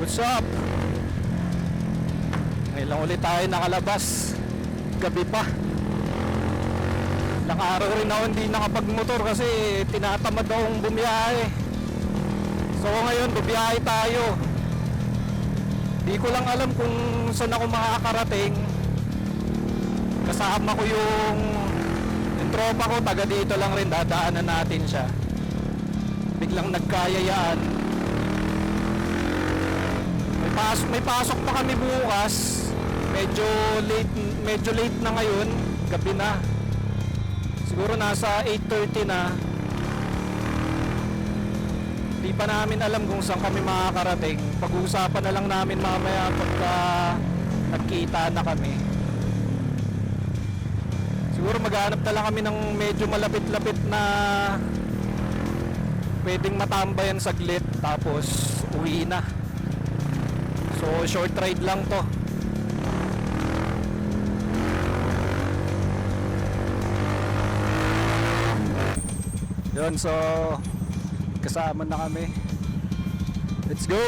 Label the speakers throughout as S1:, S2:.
S1: What's up? Ngayon lang ulit tayo nakalabas. Gabi pa. Ilang araw rin ako hindi nakapagmotor kasi tinatamad akong bumiyahe. So ngayon bubiyahe tayo. Di ko lang alam kung saan ako makakarating. Kasama ko yung tropa ko, taga dito lang rin, dadaanan natin siya. Biglang nagkayayaan. May pasok pa kami bukas. Medyo late na ngayon, gabi na. Siguro nasa 8:30 na. Di pa namin alam kung saan kami makakarating. Pag-uusapan na lang namin mamaya pagka nagkita na kami. Siguro maghanap na lang kami ng medyo malapit-lapit na pwedeng matambayan saglit, tapos uwi na. So short ride lang to. Yun, so kasama na kami. Let's go.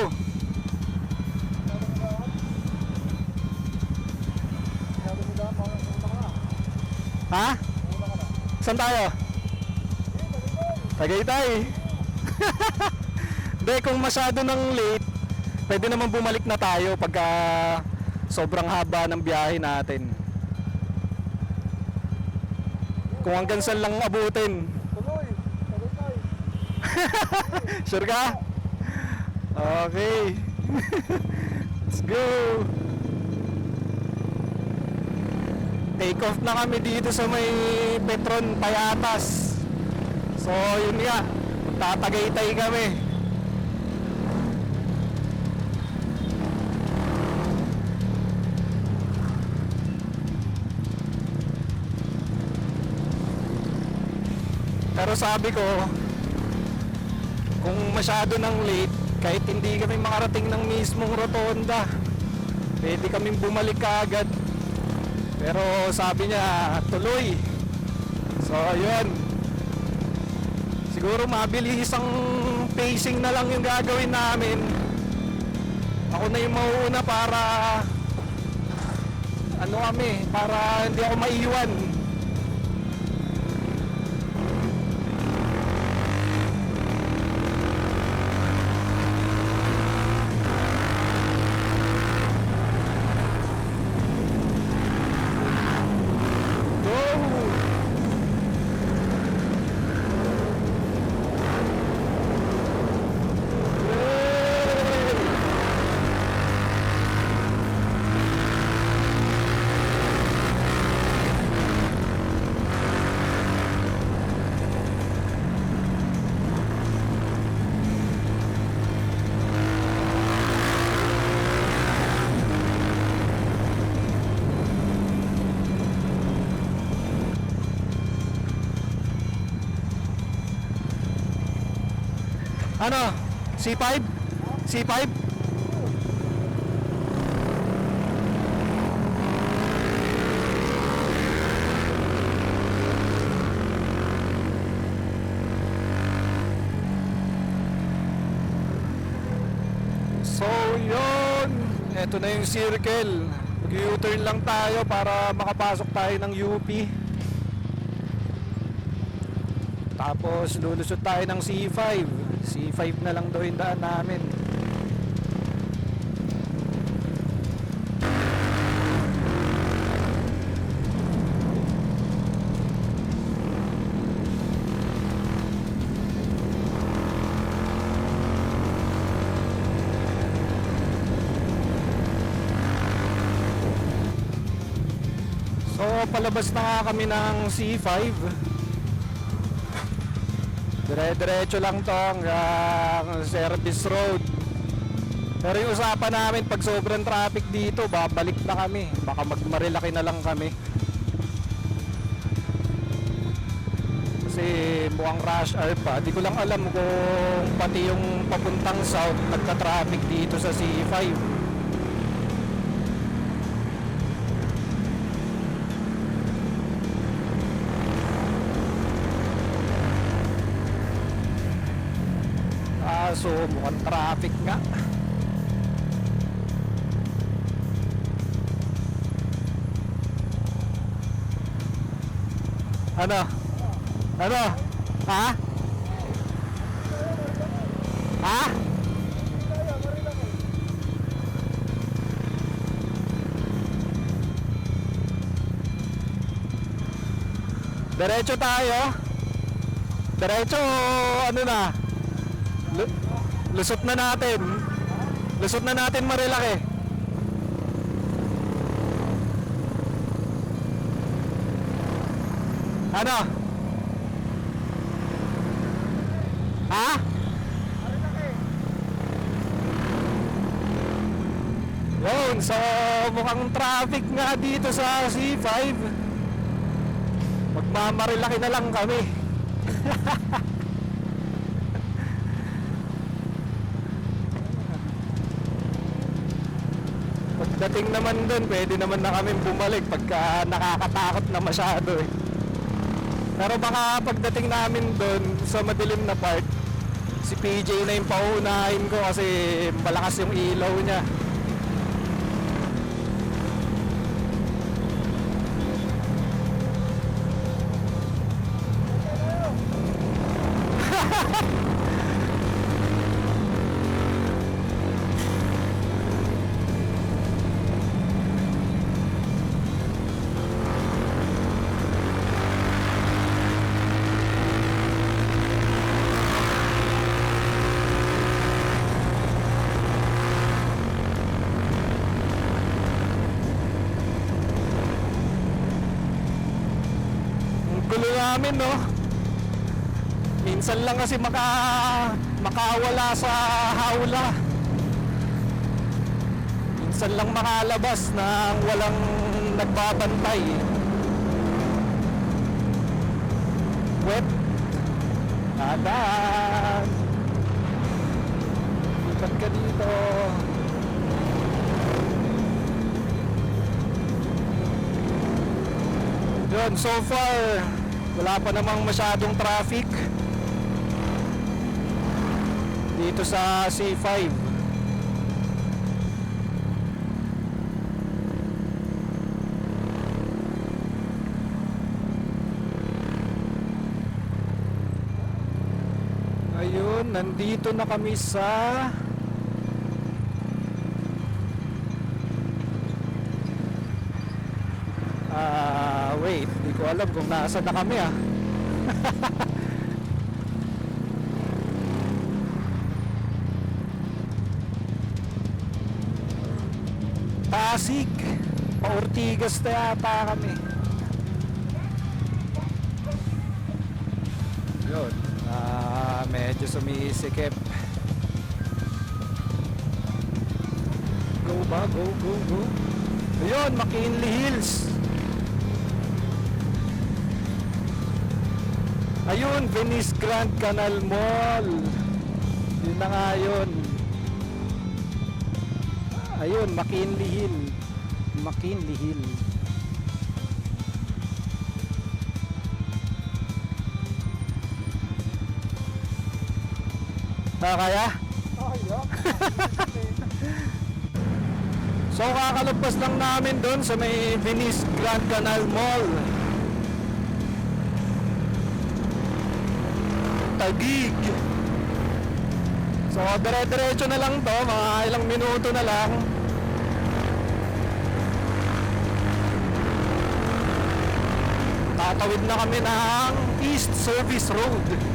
S1: Ha? Saan tayo? Tagaytay. Hindi, kung masyado ng late, pwede naman bumalik na tayo pagka sobrang haba ng biyahe natin. Kung hanggang saan lang abutin.
S2: Tuloy, Tagaytay.
S1: Sure ka? Okay. Let's go. Take off na kami dito sa may Petron Payatas. So yun nga, magtatagaytay kami. Pero sabi ko, kung masyado ng late, kahit hindi kami makarating ng mismong rotonda, pwede kaming bumalik kaagad. Pero sabi niya, tuloy. So ayun, siguro mabilis ang pacing na lang yung gagawin namin. Ako na yung mauuna para para hindi ako maiwan. Ano? C5? C5? So yun, eto na yung circle. Mag-U-turn lang tayo para makapasok tayo ng UP. Tapos lulusot tayo ng C5. C5 na lang daw yung daan namin. So palabas na nga kami ng C5. Dire-diretso lang to hanggang service road. Pero yung usapan namin, pag sobrang traffic dito, babalik na kami. Baka magmarilaki na lang kami. Kasi mukhang rush hour pa. Di ko lang alam kung pati yung papuntang south nagka-traffic dito sa C5. So mukhang traffic nga. Ano? Ano? Ha? Ha? Diretso tayo. Diretso, ano na? Lusot na natin. Lusot na natin Marilaki. Ano? Ha? Yun, so mukhang traffic nga dito sa C5. Magmamarilaki na lang kami. Pagdating naman dun, pwede naman na kami bumalik pagka nakakatakot na masyado eh. Pero baka pagdating namin dun sa madilim na part, si PJ na yung paunahin ko kasi malakas yung ilaw niya. Gulo namin, no? Minsan lang kasi makawala sa hawla. Minsan lang makalabas nang walang nagbabantay. Wet. Dadan. Lipat ka dito. Yun, so far wala pa namang masyadong traffic dito sa C5. Ayun, nandito na kami sa wait, di ko alam kung nasa na kami ah. Pasig, pa-Ortigas na yata kami. Yun, medyo sumisikip. Go ba? Go, go, go. Ayun, McKinley Hills. Ayun, Venice Grand Canal Mall. Yun na nga yun. Ayun, McKinley Hill. McKinley Hill. Kaya?
S2: Kaya?
S1: So kakalagpas lang namin doon sa may Venice Grand Canal Mall. Taguig. So dire-diretso na lang to, mga ilang minuto na lang. Tatawid na kami ng East Service Road.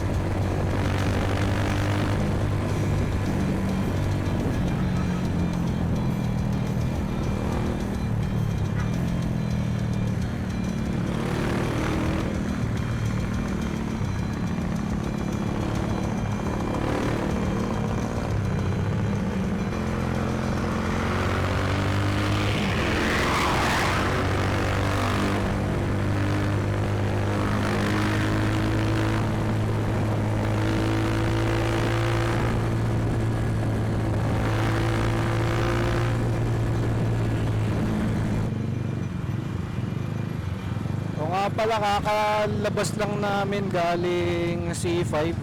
S1: Nga pala, kakalabas lang namin galing C5.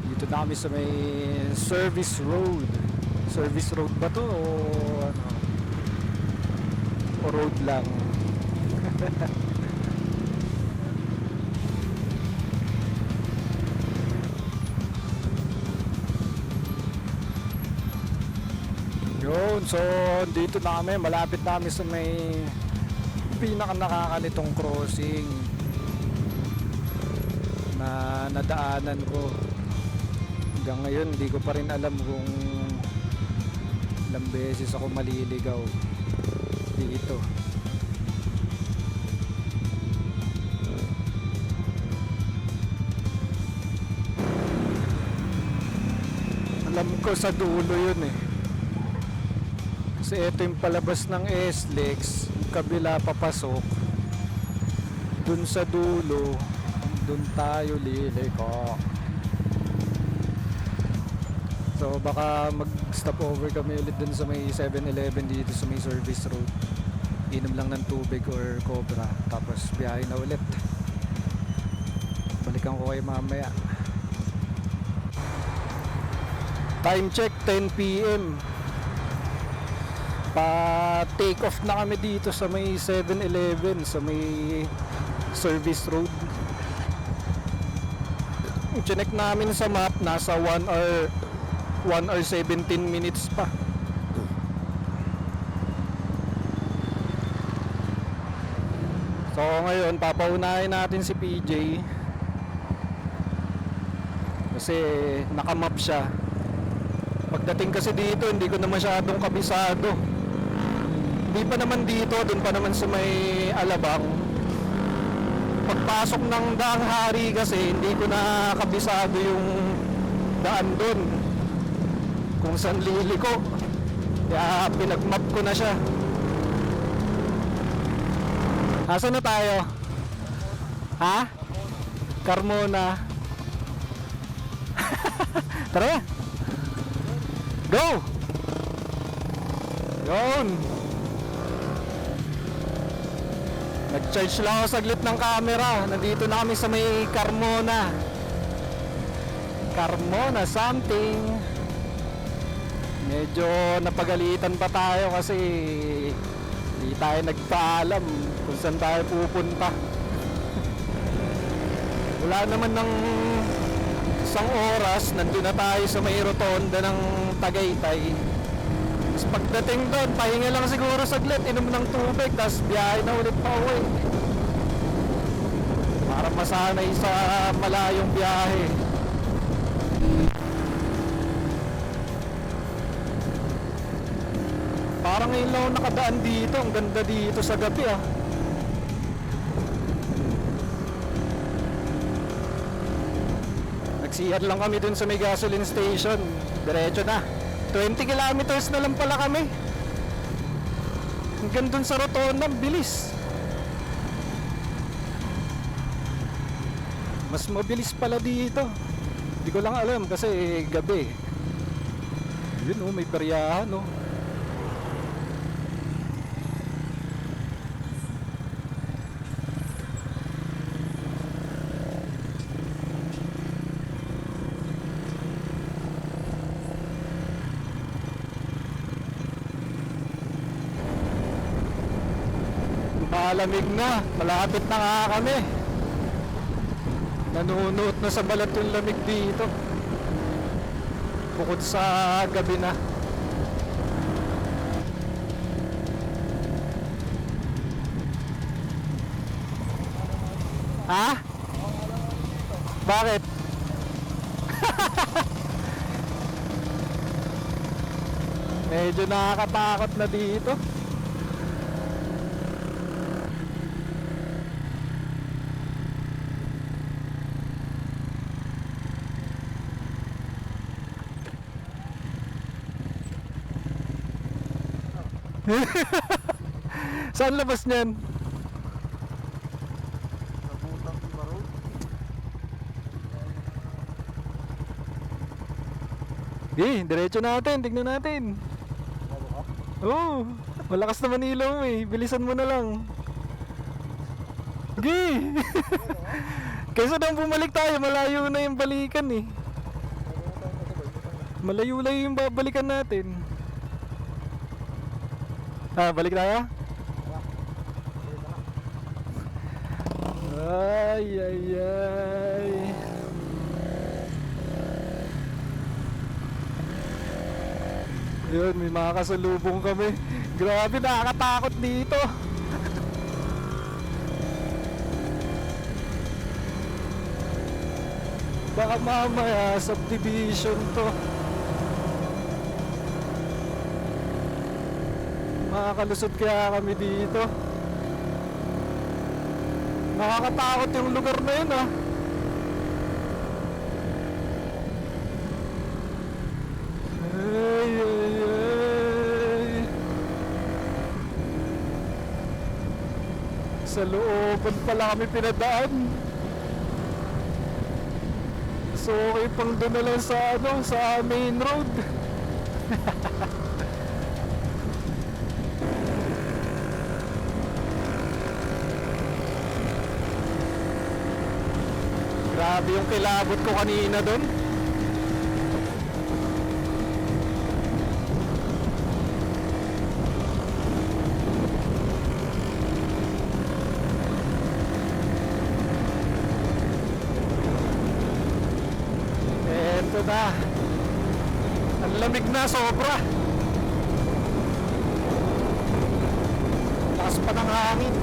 S1: Dito na kami sa may Service Road. Service Road ba to o ano? O road lang? So, dito na kami, malapit na kami sa may pinaka nakakalitong crossing na nadaanan ko. Hanggang ngayon, hindi ko pa rin alam kung ilang beses ako maliligaw dito. Alam ko sa dulo yun eh. Kasi ito yung palabas ng SLEX, kabila papasok. Dun sa dulo, dun tayo liliko. So baka mag-stop over kami ulit dun sa may 7-Eleven dito sa may service road. Inom lang ng tubig or cobra, tapos biyahe na ulit. Balikan ko kayo mamaya. Time check 10 PM. Pa take off na kami dito sa may 7-Eleven sa may service road. Chinek namin sa map, nasa 1 hour 17 minutes pa. So ngayon papaunahin natin si PJ kasi nakamap siya. Pagdating kasi dito, hindi ko na masyadong kabisado. Hindi pa naman dito, dun pa naman sa may Alabang. Pagpasok ng Daang Hari kasi, hindi ko na kabisado yung daan dun. Kung saan liliko. Kaya pinagmap ko na siya. Asan na tayo? Ha? Carmona. Tara! Go! Yun! Nag-charge lang ako saglit ng camera. Nandito na kami sa may Carmona. Carmona something. Medyo napagalitan pa tayo kasi hindi tayo nagpaalam kung saan tayo pupunta. Wala naman ng isang oras, nandun na tayo sa may rotonda ng Tagaytay. Tapos pagdating doon, pahinga lang siguro saglit, inom ng tubig, tapos biyahe na ulit pa uwi. Para masanay sa malayong biyahe. Parang ngayon lang ako nakadaan dito, ang ganda dito sa gabi ah. Nagsiyad lang kami dun sa may gasoline station. Diretso na. 20 kilometers na lang pala kami. Hanggang dun sa rotonda, bilis. Mas mabilis pala dito. Hindi ko lang alam kasi gabi. Yun oh, may peryahan oh. Malamig na, malapit na nga kami. Nanunuot na sa balat yung lamig dito. Bukod sa gabi na. Ha? Bakit? Medyo nakakatakot na dito. Saan labas niyan?
S2: Nabutang di baro.
S1: Diretso natin, tignan natin. Oo, malakas naman ilaw eh. Bilisan mo na lang. Kaysa nang bumalik tayo, malayo na yung balikan eh. Malayo-layo yung babalikan natin. Balik tayo? Ay, ay, ay. Ayun, may mga kasalubong kami. Grabe, nakakatakot dito. Baka mamaya subdivision to. Makakalusot kaya kami dito. Nakakatakot yung lugar na yun, ah. Ay, ay, ay. Sa looban pala kami pinadaan. So okay pang doon na lang sa sa main road. Grabe yung kilabot ko kanina doon. Eto na. Ang lamig na sobra. Lakas pa ng hangin.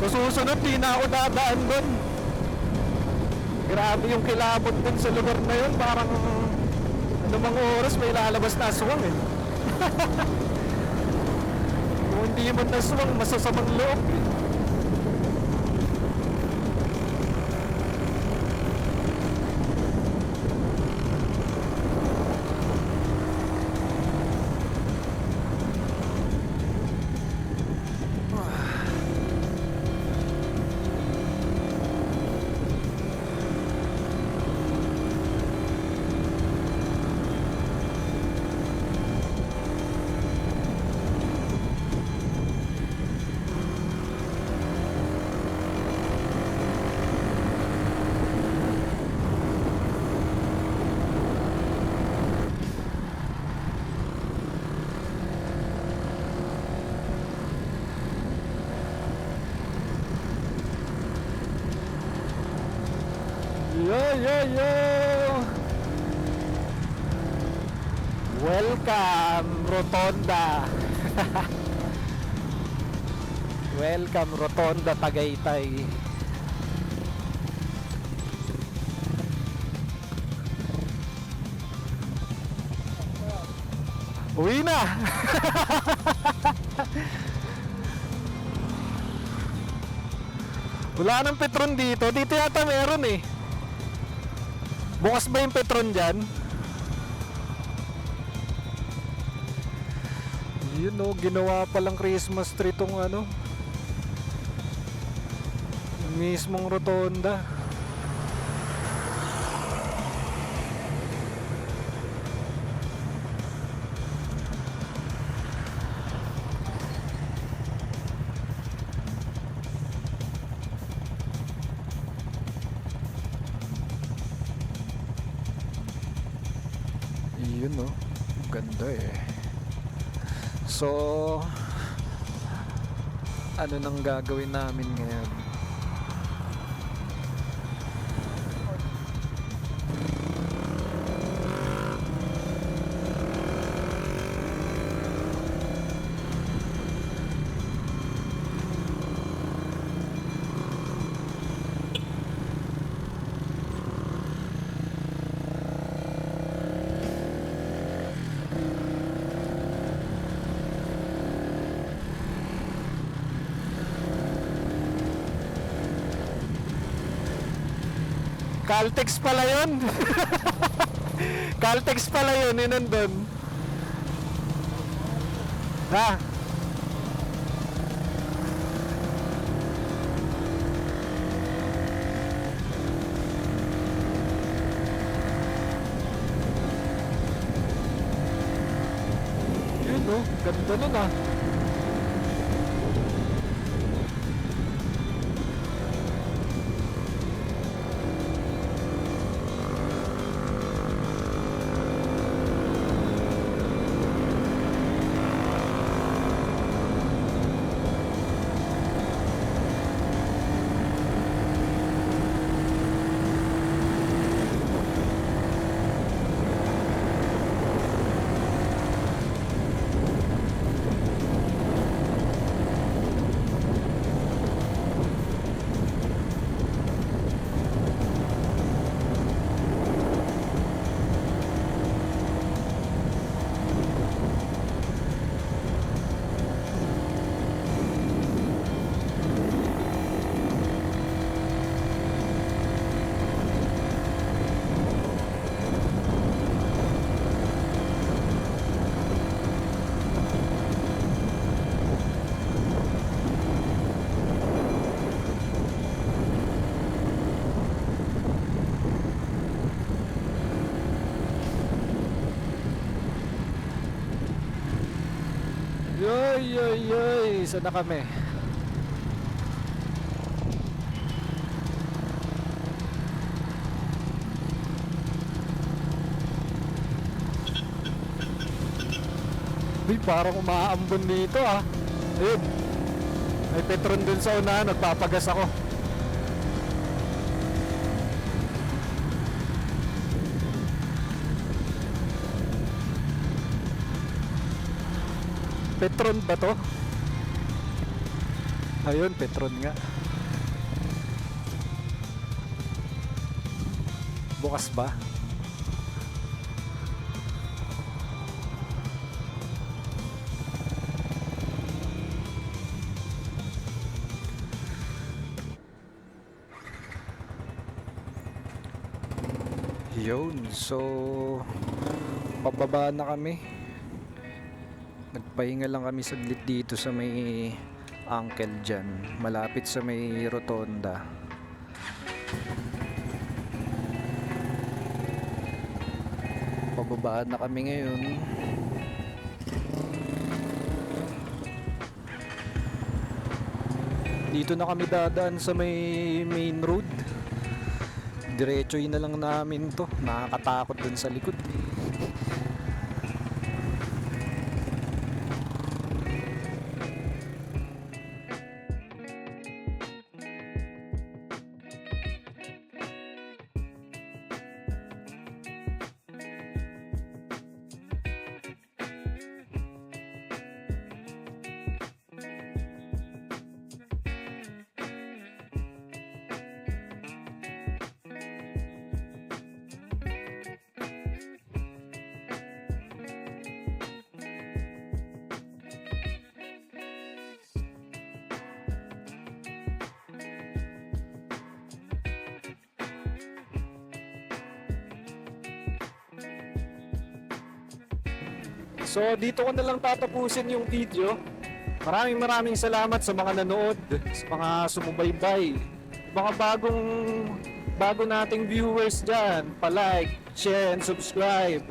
S1: Sa susunod, di na ako dadaan doon. Grabe yung kilabot dun sa lugar na yun. Parang anumang oras may lalabas na aswang eh. Kung hindi mo naswang, masasamang loob eh. Yo, yo, yo! Welcome, Rotonda! Welcome, Rotonda, Tagaytay. Uwi na! Wala nang Petron dito. Dito yata meron eh. Bukas ba yung Petron dyan? Yun o, ginawa palang Christmas tree tong mismong rotonda. Yun no, ganda eh. So ano nang gagawin namin ngayon? Caltex pala yun. Caltex pala yun, yun nandun. Ha? Yun oh, ganda nun ah. Ay, ay, ay. Saan na kami? Uy, parang umaambon dito ah. Ayun. May Petron dun sa unahan. Nagpapagas ako. Petron ba to? Ayun, Petron nga. Bukas ba? Yun, so pababa na kami. Nagpahinga lang kami saglit dito sa may uncle dyan, malapit sa may rotonda. Pababa na kami ngayon. Dito na kami dadaan sa may main road. Diretso yun na lang namin to. Nakakatakot dun sa likod. So dito ko na lang tatapusin yung video. Maraming salamat sa mga nanood, sa mga sumubaybay, mga bago nating viewers dyan. Pa-like, share, and subscribe.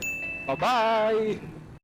S1: Bye-bye!